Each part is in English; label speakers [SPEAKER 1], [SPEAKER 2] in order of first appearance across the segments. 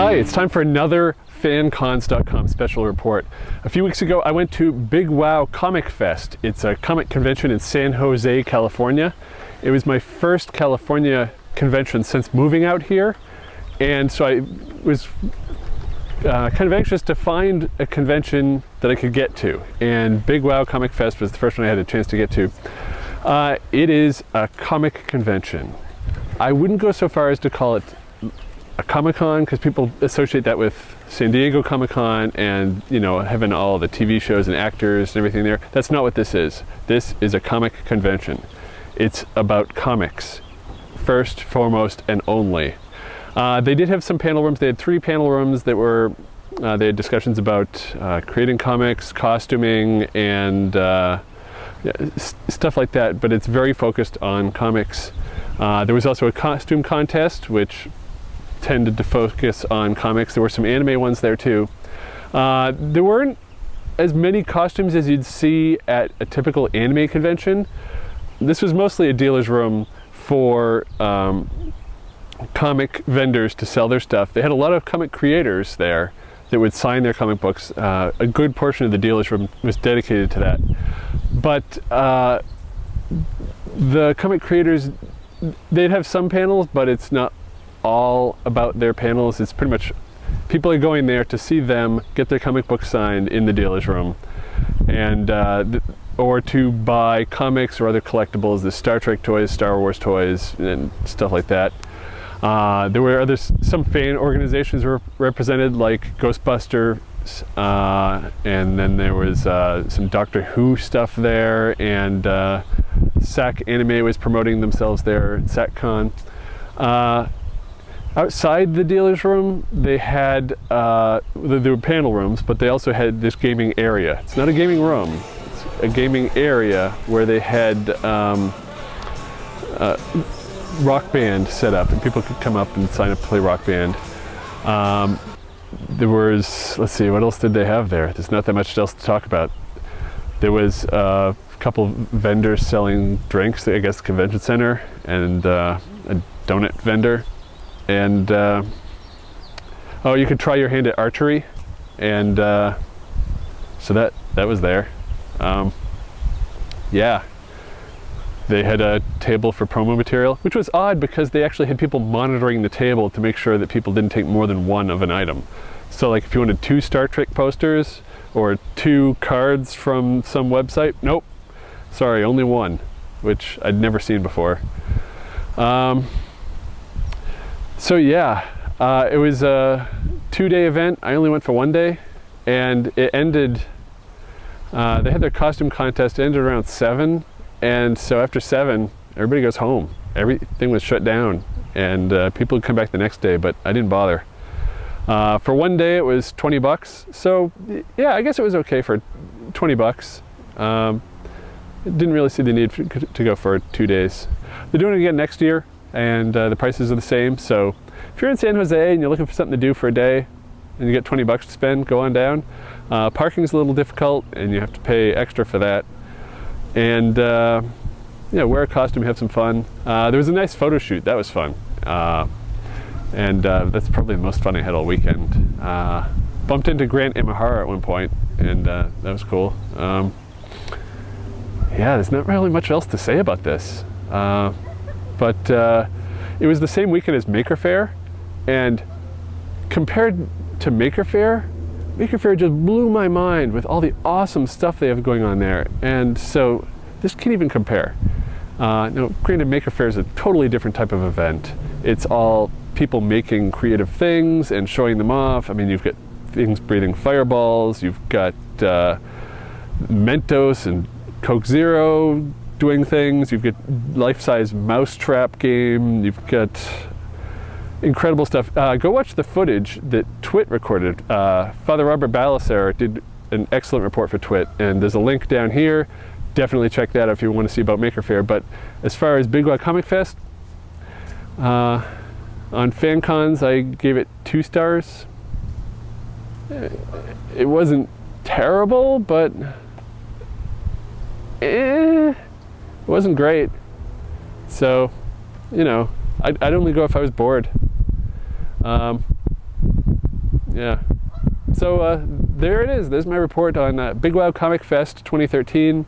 [SPEAKER 1] Hi, it's time for another FanCons.com special report. A few weeks ago, I went to Big Wow ComicFest. It's a comic convention in San Jose, California. It was my first California convention since moving out here, and so I was kind of anxious to find a convention that I could get to, and Big Wow ComicFest was the first one I had a chance to get to. It is a comic convention. I wouldn't go so far as to call it a Comic-Con, because people associate that with San Diego Comic-Con and, you know, having all the TV shows and actors and everything there. That's not what this is. This is a comic convention. It's about comics, first, foremost, and only. They did have some panel rooms. They had 3 panel rooms that were, they had discussions about creating comics, costuming, and stuff like that, but it's very focused on comics. There was also a costume contest, which tended to focus on comics. There were some anime ones there too. There weren't as many costumes as you'd see at a typical anime convention. This was mostly a dealer's room for comic vendors to sell their stuff. They had a lot of comic creators there that would sign their comic books. A good portion of the dealer's room was dedicated to that. But the comic creators, they'd have some panels, but it's not all about their panels. It's pretty much people are going there to see them get their comic book signed in the dealer's room, and or to buy comics or other collectibles, the Star Trek toys, Star Wars toys, and stuff like that. There were some fan organizations were represented, like Ghostbusters, and then there was some Doctor Who stuff there, and SAC Anime was promoting themselves there at SACCon. Outside the dealer's room, they had, there were panel rooms, but they also had this gaming area. It's not a gaming room, it's a gaming area where they had Rock Band set up, and people could come up and sign up to play Rock Band. There was, let's see, what else did they have there? There's not that much else to talk about. There was a couple of vendors selling drinks, I guess, the convention center, and a donut vendor. And oh, you could try your hand at archery, and so that was there. Yeah, they had a table for promo material, which was odd because they actually had people monitoring the table to make sure that people didn't take more than one of an item. So like if you wanted 2 Star Trek posters or 2 cards from some website, nope, sorry, only 1, which I'd never seen before. So yeah, it was a 2-day event. I only went for 1 day, and it ended, they had their costume contest, it ended around 7, and so after 7, everybody goes home. Everything was shut down, and people would come back the next day, but I didn't bother. For 1 day it was $20, so yeah, I guess it was okay for $20. Didn't really see the need to go for 2 days. They're doing it again next year, and the prices are the same. So if you're in San Jose and you're looking for something to do for a day and you get $20 to spend, go on down. Parking's a little difficult and you have to pay extra for that. And yeah, wear a costume, have some fun. There was a nice photo shoot, that was fun. And that's probably the most fun I had all weekend. Bumped into Grant Imahara at one point, and that was cool. Yeah, there's not really much else to say about this. But it was the same weekend as Maker Faire, and compared to Maker Faire just blew my mind with all the awesome stuff they have going on there, and so this can't even compare. Now, granted, Maker Faire is a totally different type of event. It's all people making creative things and showing them off. I mean, you've got things breathing fireballs, you've got Mentos and Coke Zero doing things, you've got life-size mousetrap game, you've got incredible stuff. Go watch the footage that Twit recorded. Father Robert Balaser did an excellent report for Twit, and there's a link down here. Definitely check that out if you want to see about Maker Faire. But as far as Big Wow ComicFest, on FanCons I gave it 2 stars. It wasn't terrible, but it wasn't great. So, you know, I'd only go if I was bored. Yeah. So there it is. There's my report on Big Wow ComicFest 2013.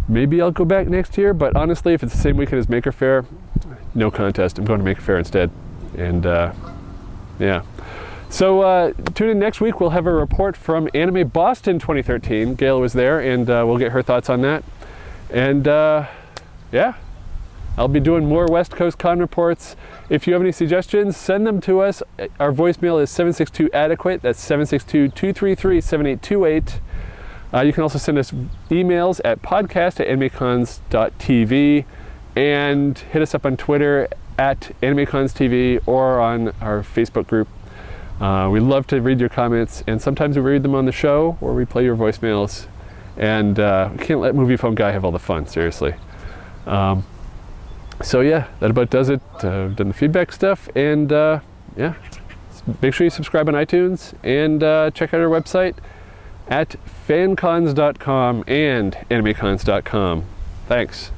[SPEAKER 1] Maybe I'll go back next year, but honestly, if it's the same weekend as Maker Faire, no contest. I'm going to Maker Faire instead. And yeah. So tune in next week. We'll have a report from Anime Boston 2013. Gail was there, and we'll get her thoughts on that. And yeah, I'll be doing more West Coast Con reports. If you have any suggestions, send them to us. Our voicemail is 762-ADEQUATE. That's 762-233-7828. You can also send us emails at podcast@animecons.tv, and hit us up on Twitter at AnimeCons TV or on our Facebook group. We love to read your comments, and sometimes we read them on the show or we play your voicemails. And we can't let Movie Phone Guy have all the fun, seriously. So yeah, that about does it. I've done the feedback stuff, and yeah, make sure you subscribe on iTunes, and check out our website at fancons.com and animecons.com. Thanks.